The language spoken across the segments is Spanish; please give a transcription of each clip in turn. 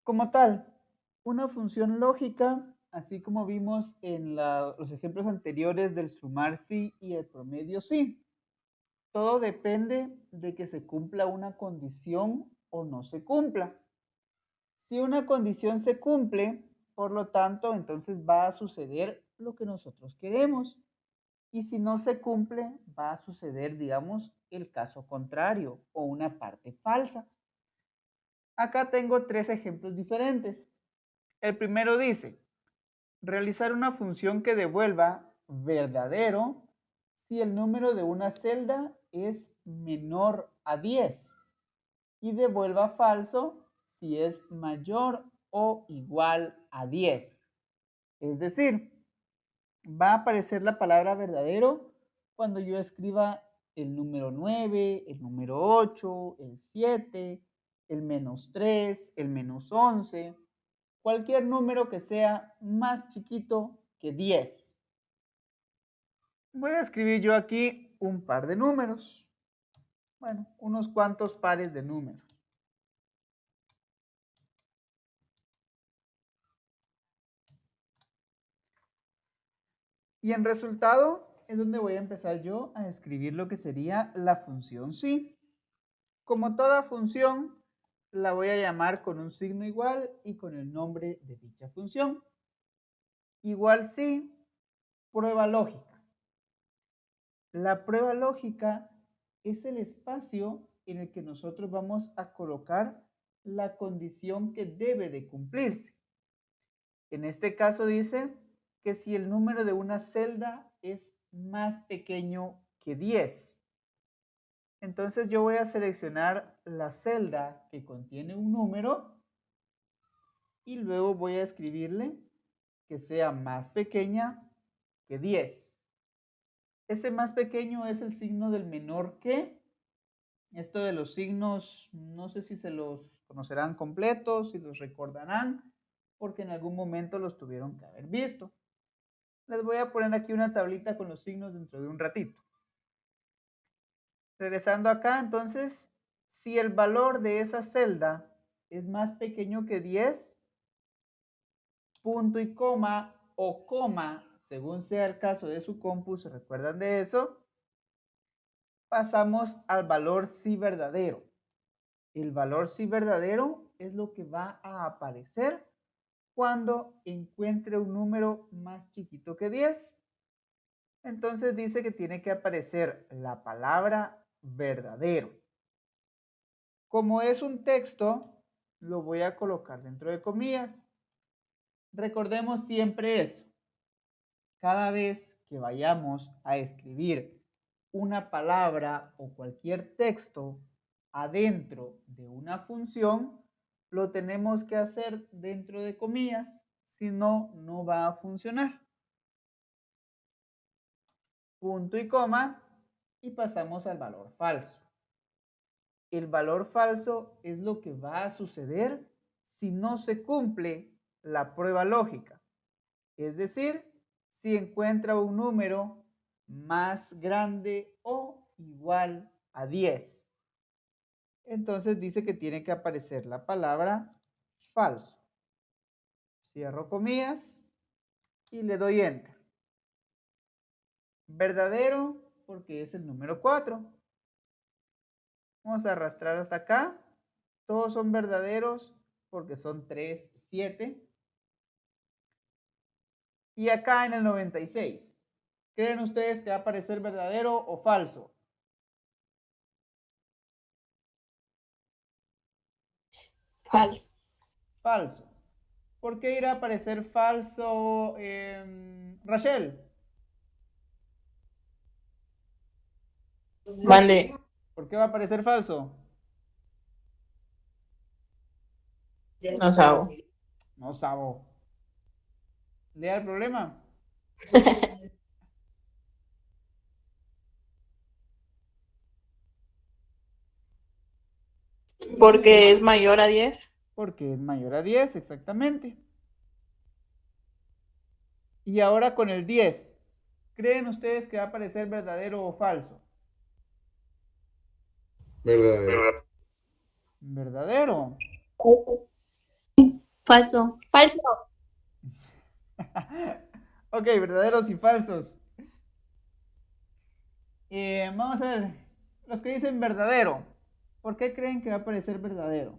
Como tal, una función lógica, así como vimos en los ejemplos anteriores del sumar sí y el promedio sí, todo depende de que se cumpla una condición o no se cumpla. Si una condición se cumple, por lo tanto, entonces va a suceder lo que nosotros queremos. Y si no se cumple, va a suceder, digamos, el caso contrario o una parte falsa. Acá tengo tres ejemplos diferentes. El primero dice, realizar una función que devuelva verdadero si el número de una celda es menor a 10 y devuelva falso si es mayor o igual a 10. Es decir, va a aparecer la palabra verdadero cuando yo escriba el número 9, el número 8, el 7, el -3, el -11, cualquier número que sea más chiquito que 10. Voy a escribir yo aquí un par de números. Bueno, unos cuantos pares de números. Y en resultado es donde voy a empezar yo a escribir lo que sería la función sí. Como toda función, la voy a llamar con un signo igual y con el nombre de dicha función. Igual sí, prueba lógica. La prueba lógica es el espacio en el que nosotros vamos a colocar la condición que debe de cumplirse. En este caso dice que si el número de una celda es más pequeño que 10. Entonces yo voy a seleccionar la celda que contiene un número y luego voy a escribirle que sea más pequeña que 10. Ese más pequeño es el signo del menor que. Esto de los signos, no sé si se los conocerán completos, si los recordarán, porque en algún momento los tuvieron que haber visto. Les voy a poner aquí una tablita con los signos dentro de un ratito. Regresando acá, entonces, si el valor de esa celda es más pequeño que 10, punto y coma o coma, según sea el caso de su compu, ¿se recuerdan de eso? Pasamos al valor sí verdadero. El valor sí verdadero es lo que va a aparecer cuando encuentre un número más chiquito que 10. Entonces dice que tiene que aparecer la palabra verdadero. Como es un texto, lo voy a colocar dentro de comillas. Recordemos siempre eso. Cada vez que vayamos a escribir una palabra o cualquier texto adentro de una función, lo tenemos que hacer dentro de comillas, si no, no va a funcionar. Punto y coma y pasamos al valor falso. El valor falso es lo que va a suceder si no se cumple la prueba lógica. Es decir, si encuentra un número más grande o igual a 10. Entonces dice que tiene que aparecer la palabra falso. Cierro comillas y le doy enter. Verdadero porque es el número 4. Vamos a arrastrar hasta acá. Todos son verdaderos porque son 3, 7. Y acá en el 96. ¿Creen ustedes que va a aparecer verdadero o falso? Falso. Falso. ¿Por qué irá a aparecer falso, Rachel? Mande. ¿Por qué va a aparecer falso? No sabo. No sabo. ¿Lea el problema? Porque es mayor a 10. Porque es mayor a 10, exactamente. Y ahora con el 10. ¿Creen ustedes que va a aparecer verdadero o falso? Verdadero. Verdadero. Falso. Falso. Ok, verdaderos y falsos. Vamos a ver. Los que dicen verdadero. ¿Por qué creen que va a parecer verdadero?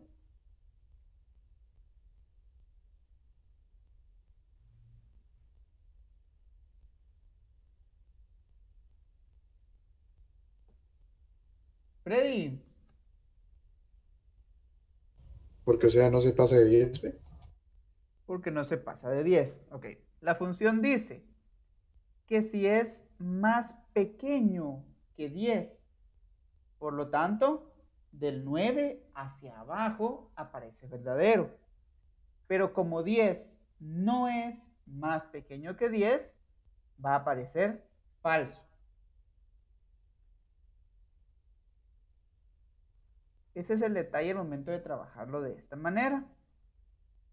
Freddy. Porque, o sea, no se pasa de 10, ¿ve? Porque no se pasa de 10. Ok. La función dice que si es más pequeño que 10, por lo tanto, del 9 hacia abajo aparece verdadero. Pero como 10 no es más pequeño que 10, va a aparecer falso. Ese es el detalle al momento de trabajarlo de esta manera.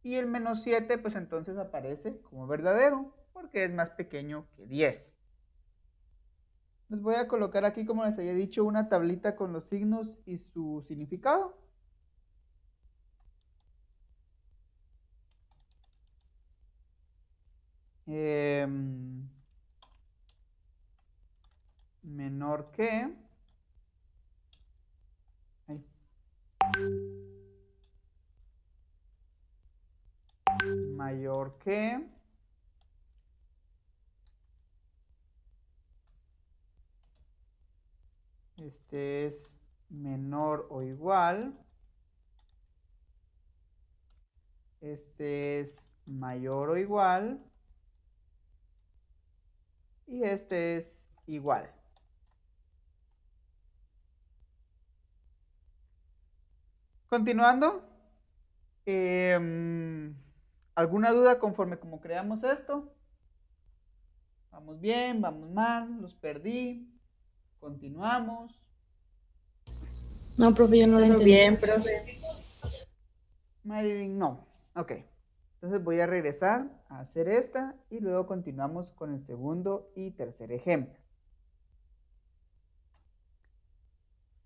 Y el menos 7, pues entonces aparece como verdadero, porque es más pequeño que 10. Les voy a colocar aquí, como les había dicho, una tablita con los signos y su significado. Menor que. Ay. Mayor que. Este es menor o igual. Este es mayor o igual. Y este es igual. Continuando. ¿Alguna duda conforme como creamos esto? ¿Vamos bien? ¿Vamos mal? ¿Los perdí? ¿Continuamos? No, profe, yo no lo Todo entendí. bien, profe. Marilyn, no. Ok. Entonces voy a regresar a hacer esta y luego continuamos con el segundo y tercer ejemplo.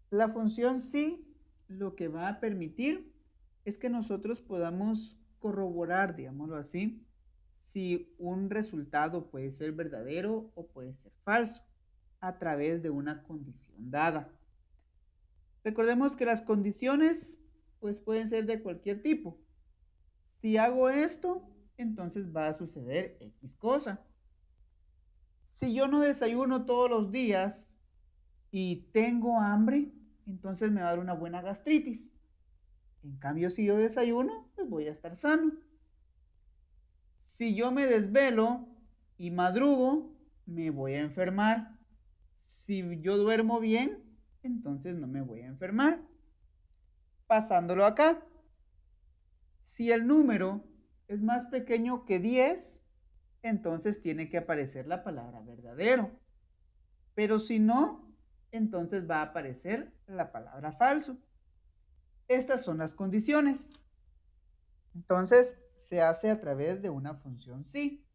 La función sí lo que va a permitir es que nosotros podamos corroborar, digámoslo así, si un resultado puede ser verdadero o puede ser falso a través de una condición dada. Recordemos que las condiciones pues pueden ser de cualquier tipo. Si hago esto, entonces va a suceder X cosa. Si yo no desayuno todos los días y tengo hambre, entonces me va a dar una buena gastritis. En cambio, si yo desayuno, pues voy a estar sano. Si yo me desvelo y madrugo, me voy a enfermar. Si yo duermo bien, entonces no me voy a enfermar. Pasándolo acá. Si el número es más pequeño que 10, entonces tiene que aparecer la palabra verdadero. Pero si no, entonces va a aparecer la palabra falso. Estas son las condiciones. Entonces, se hace a través de una función sí.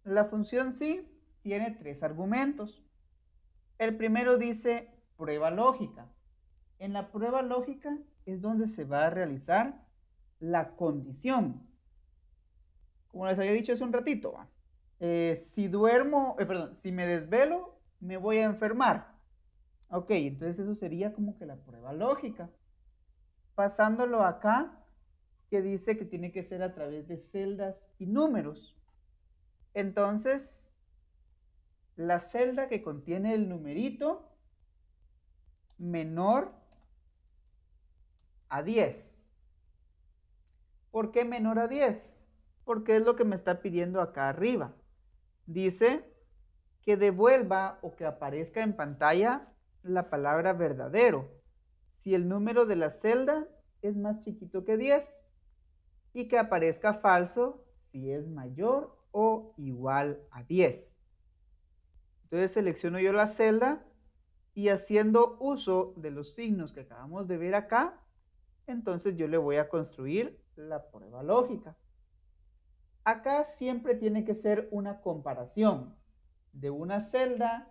La función sí tiene 3 argumentos. El primero dice prueba lógica. En la prueba lógica es donde se va a realizar la condición. Como les había dicho hace un ratito, si me desvelo, me voy a enfermar. Ok, entonces eso sería como que la prueba lógica. Pasándolo acá, que dice que tiene que ser a través de celdas y números. Entonces, la celda que contiene el numerito menor a 10. ¿Por qué menor a 10? Porque es lo que me está pidiendo acá arriba. Dice que devuelva o que aparezca en pantalla la palabra verdadero si el número de la celda es más chiquito que 10 y que aparezca falso si es mayor o igual a 10. Entonces selecciono yo la celda y haciendo uso de los signos que acabamos de ver acá, entonces yo le voy a construir la prueba lógica. Acá siempre tiene que ser una comparación de una celda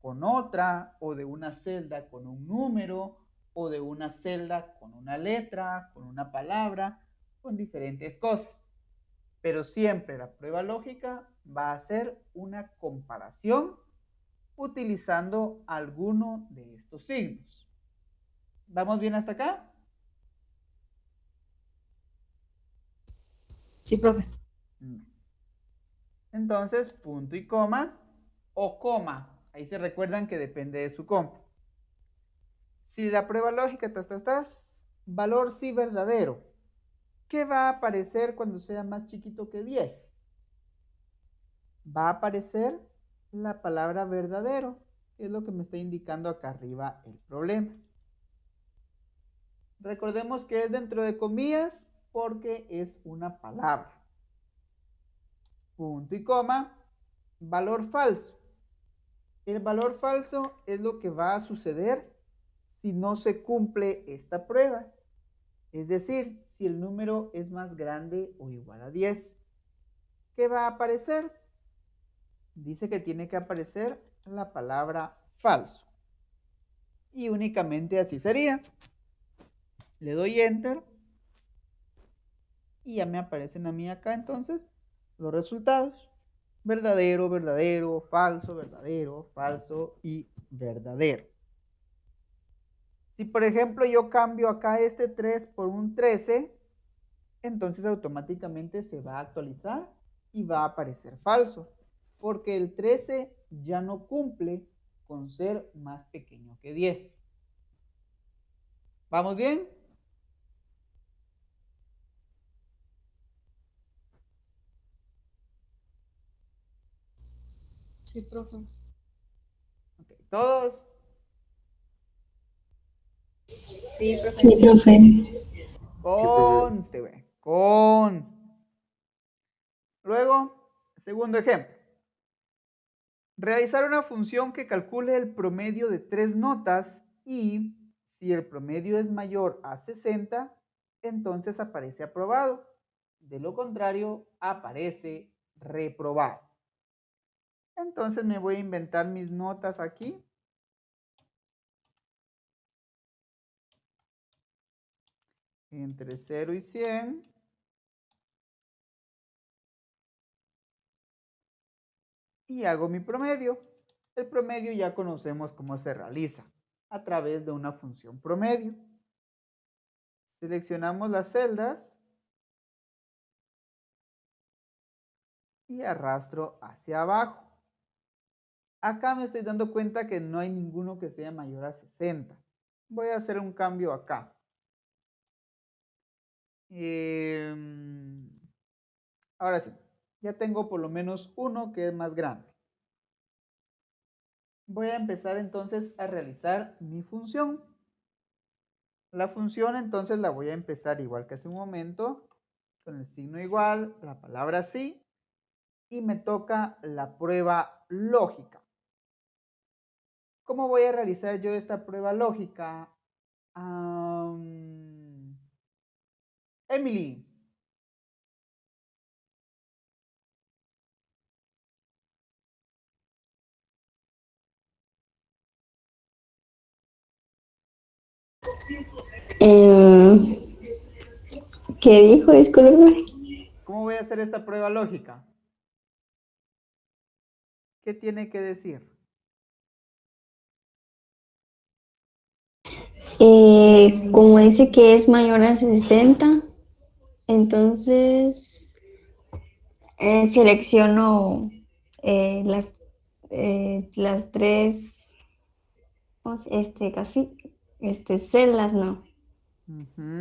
con otra o de una celda con un número o de una celda con una letra, con una palabra, con diferentes cosas. Pero siempre la prueba lógica va a ser una comparación utilizando alguno de estos signos. ¿Vamos bien hasta acá? Sí, profe. Entonces, punto y coma o coma. Ahí se recuerdan que depende de su compa. Si la prueba lógica, valor sí verdadero. ¿Qué va a aparecer cuando sea más chiquito que 10? Va a aparecer la palabra verdadero, que es lo que me está indicando acá arriba el problema. Recordemos que es dentro de comillas porque es una palabra. Punto y coma, valor falso. El valor falso es lo que va a suceder si no se cumple esta prueba. Es decir, si el número es más grande o igual a 10. ¿Qué va a aparecer? Dice que tiene que aparecer la palabra falso. Y únicamente así sería. Le doy enter. Y ya me aparecen a mí acá entonces los resultados. Verdadero, verdadero, falso y verdadero. Si por ejemplo yo cambio acá este 3 por un 13, entonces automáticamente se va a actualizar y va a aparecer falso, porque el 13 ya no cumple con ser más pequeño que 10. ¿Vamos bien? Sí, profe. Okay. ¿Todos? Sí, profe. Sí, profe. Sí, profe. Conste, güey. Conste. Luego, segundo ejemplo. Realizar una función que calcule el promedio de 3 notas y si el promedio es mayor a 60, entonces aparece aprobado. De lo contrario, aparece reprobado. Entonces me voy a inventar mis notas aquí. Entre 0 y 100. Y hago mi promedio. El promedio ya conocemos cómo se realiza, a través de una función promedio. Seleccionamos las celdas y arrastro hacia abajo. Acá me estoy dando cuenta que no hay ninguno que sea mayor a 60. Voy a hacer un cambio acá. Ahora sí, ya tengo por lo menos uno que es más grande. Voy a empezar entonces a realizar mi función. La función entonces la voy a empezar igual que hace un momento, con el signo igual, la palabra sí, y me toca la prueba lógica. ¿Cómo voy a realizar yo esta prueba lógica? Emily. ¿Qué dijo? Disculpe. ¿Cómo voy a hacer esta prueba lógica? ¿Qué tiene que decir? Como dice que es mayor a 60, entonces selecciono las tres celdas, ¿no?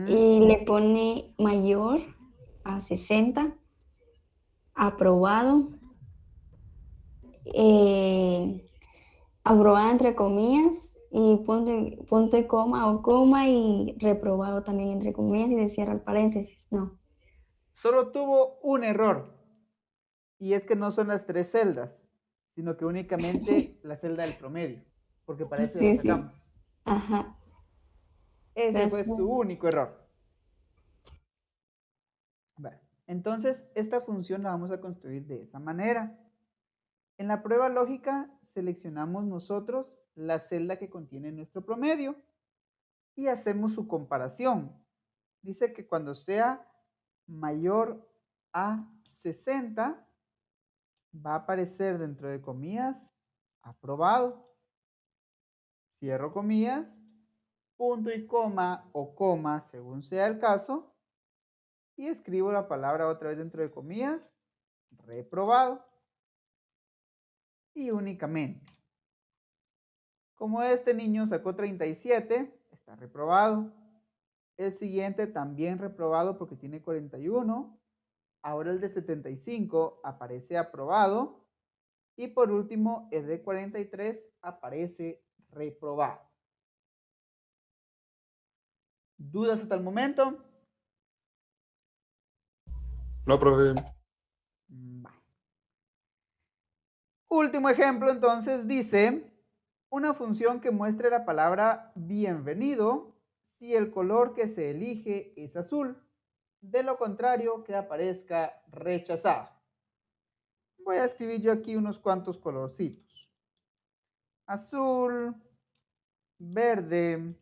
Y le pone mayor a 60, aprobado, aprobado entre comillas, y ponte coma o coma y reprobado también entre comillas y le cierra el paréntesis, no. Solo tuvo un error, y es que no son las 3 celdas, sino que únicamente la celda del promedio, porque para eso ya lo Sí, sacamos. sí. Ajá. Ese fue Gracias. su único error. Bueno, entonces esta función la vamos a construir de esa manera. En la prueba lógica seleccionamos nosotros la celda que contiene nuestro promedio. y hacemos su comparación. Dice que cuando sea mayor a 60, va a aparecer dentro de comillas, aprobado. Cierro comillas, punto y coma o coma, según sea el caso, y escribo la palabra otra vez dentro de comillas, reprobado. Y únicamente. Como este niño sacó 37, está reprobado. El siguiente también reprobado porque tiene 41. Ahora el de 75 aparece aprobado. Y por último, el de 43 aparece reprobado. ¿Dudas hasta el momento? No, profe. Vale. Último ejemplo, entonces, dice una función que muestre la palabra bienvenido si el color que se elige es azul. De lo contrario, que aparezca rechazado. Voy a escribir yo aquí unos cuantos colorcitos. Azul, verde,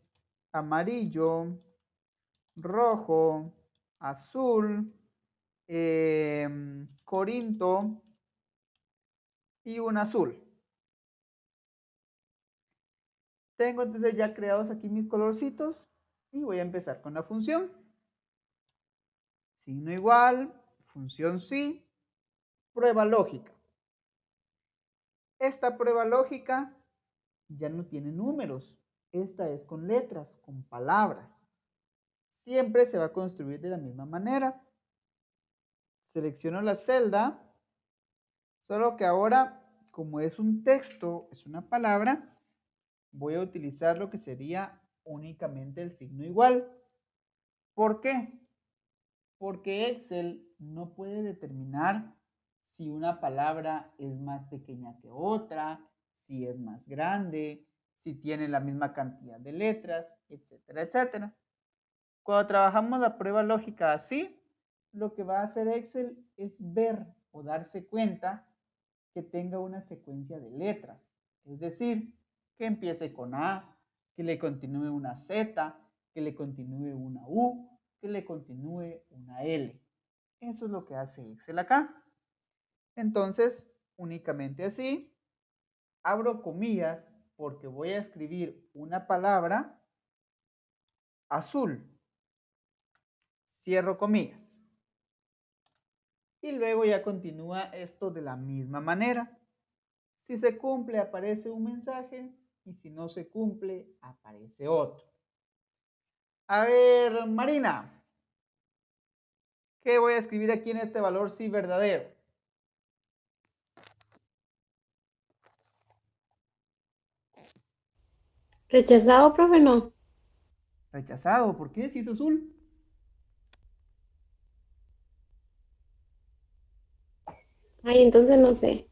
amarillo, rojo, azul, corinto y un azul. Tengo entonces ya creados aquí mis colorcitos y voy a empezar con la función. Signo igual, función sí, prueba lógica. Esta prueba lógica ya no tiene números. Esta es con letras, con palabras. Siempre se va a construir de la misma manera. Selecciono la celda, solo que ahora, como es un texto, es una palabra, voy a utilizar lo que sería únicamente el signo igual. ¿Por qué? Porque Excel no puede determinar si una palabra es más pequeña que otra, si es más grande, si tiene la misma cantidad de letras, etcétera, etcétera. Cuando trabajamos la prueba lógica así, lo que va a hacer Excel es ver o darse cuenta que tenga una secuencia de letras. Es decir, que empiece con A, que le continúe una Z, que le continúe una U, que le continúe una L. Eso es lo que hace Excel acá. Entonces, únicamente así, abro comillas porque voy a escribir una palabra azul. Cierro comillas. Y luego ya continúa esto de la misma manera. Si se cumple, aparece un mensaje y si no se cumple, aparece otro. A ver, Marina, ¿qué voy a escribir aquí en este valor sí verdadero? ¿Rechazado, profe? No. Rechazado, ¿por qué? Si es azul. Ay, entonces no sé.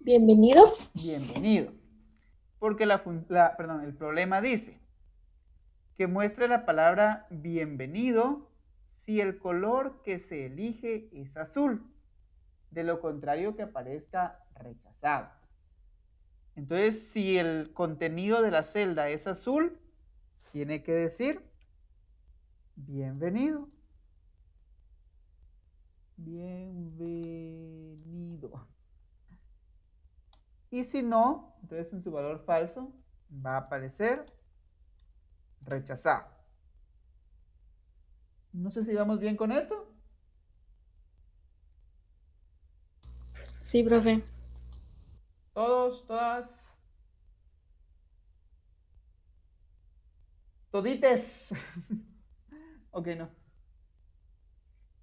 Bienvenido. Bienvenido. Porque el problema dice que muestre la palabra bienvenido si el color que se elige es azul. De lo contrario, que aparezca rechazado. Entonces, si el contenido de la celda es azul, tiene que decir bienvenido. Bienvenido. Y si no, entonces en su valor falso va a aparecer rechazado. No sé si vamos bien con esto. Sí, profe. Todos, todas. Todites. Ok, no.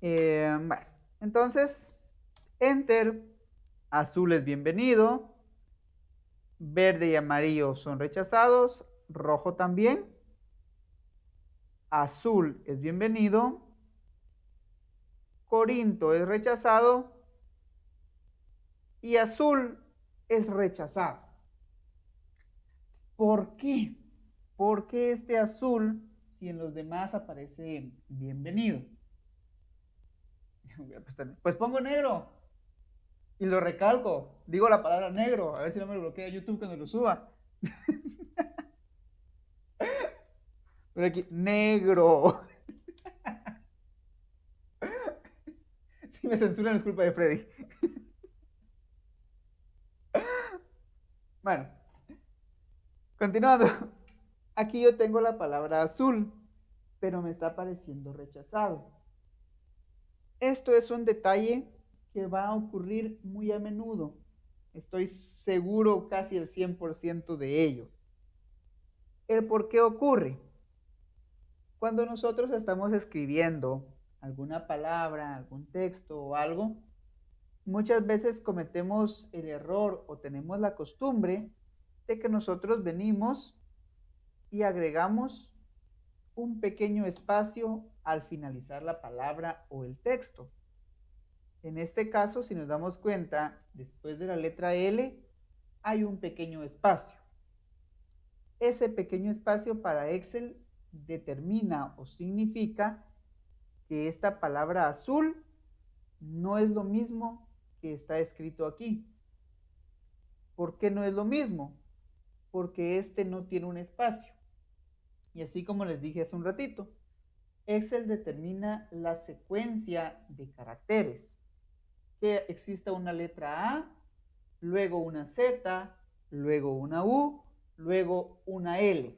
Bueno, entonces, enter. Azul es bienvenido. Verde y amarillo son rechazados. Rojo también. Azul es bienvenido. Corinto es rechazado. Y azul es rechazado. ¿Por qué? ¿Por qué este azul si en los demás aparece bienvenido? Pues pongo negro y lo recalco. Digo la palabra negro, a ver si no me lo bloquea YouTube cuando lo suba. Pero aquí, negro. Si me censuran es culpa de Freddy. Bueno, continuando. Aquí yo tengo la palabra azul, pero me está apareciendo rechazado. Esto es un detalle que va a ocurrir muy a menudo. Estoy seguro casi el 100% de ello. ¿El por qué ocurre? Cuando nosotros estamos escribiendo alguna palabra, algún texto o algo, muchas veces cometemos el error o tenemos la costumbre de que nosotros venimos y agregamos un pequeño espacio al finalizar la palabra o el texto. En este caso, si nos damos cuenta, después de la letra L hay un pequeño espacio. Ese pequeño espacio para Excel determina o significa que esta palabra azul no es lo mismo que está escrito aquí. ¿Por qué no es lo mismo? Porque este no tiene un espacio. Y así como les dije hace un ratito, Excel determina la secuencia de caracteres. Que exista una letra A, luego una Z, luego una U, luego una L.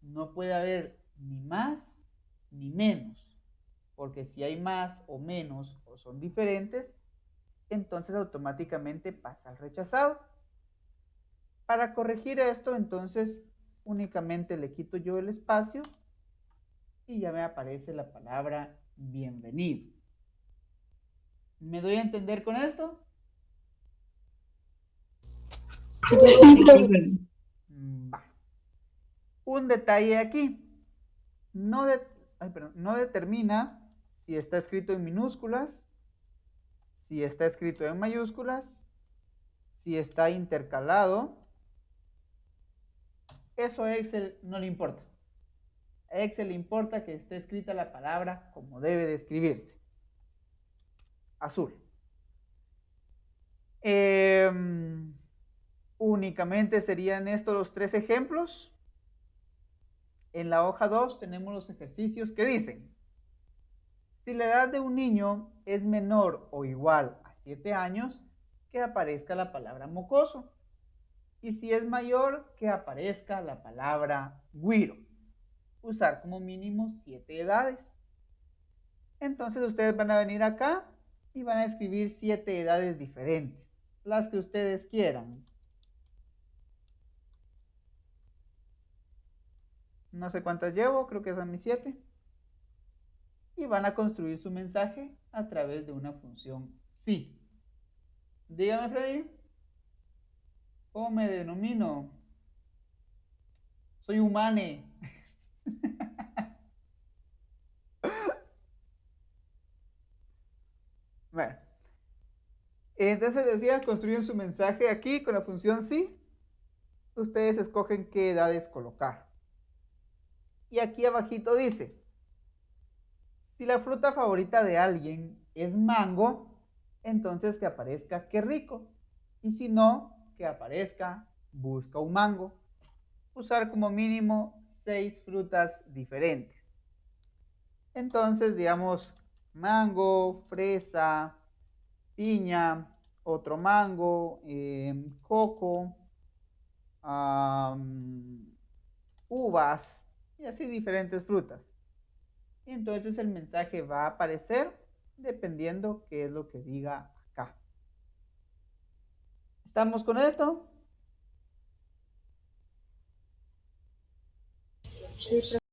No puede haber ni más ni menos, porque si hay más o menos o son diferentes, entonces automáticamente pasa al rechazado. Para corregir esto, entonces únicamente le quito yo el espacio y ya me aparece la palabra bienvenido. ¿Me doy a entender con esto? Sí, profe. Va. Un detalle aquí. No determina si está escrito en minúsculas, si está escrito en mayúsculas, si está intercalado. Eso a Excel no le importa. A Excel le importa que esté escrita la palabra como debe de escribirse. Azul. Únicamente serían estos los 3 ejemplos. En la hoja 2 tenemos los ejercicios que dicen: si la edad de un niño es menor o igual a 7 años, que aparezca la palabra mocoso. Y si es mayor, que aparezca la palabra güiro. Usar como mínimo 7 edades. Entonces ustedes van a venir acá y van a escribir 7 edades diferentes, las que ustedes quieran. No sé cuántas llevo, creo que son mis 7. Y van a construir su mensaje a través de una función sí. Dígame, Freddy, ¿cómo me denomino? Soy humane. Bueno, entonces decía, construyen su mensaje aquí con la función sí. Ustedes escogen qué edades colocar. Y aquí abajito dice: si la fruta favorita de alguien es mango, entonces que aparezca qué rico. Y si no, que aparezca busca un mango. Usar como mínimo 6 frutas diferentes. Entonces, digamos, mango, fresa, piña, otro mango, coco, uvas y así diferentes frutas. Y entonces el mensaje va a aparecer dependiendo qué es lo que diga acá. ¿Estamos con esto? Sí, profe.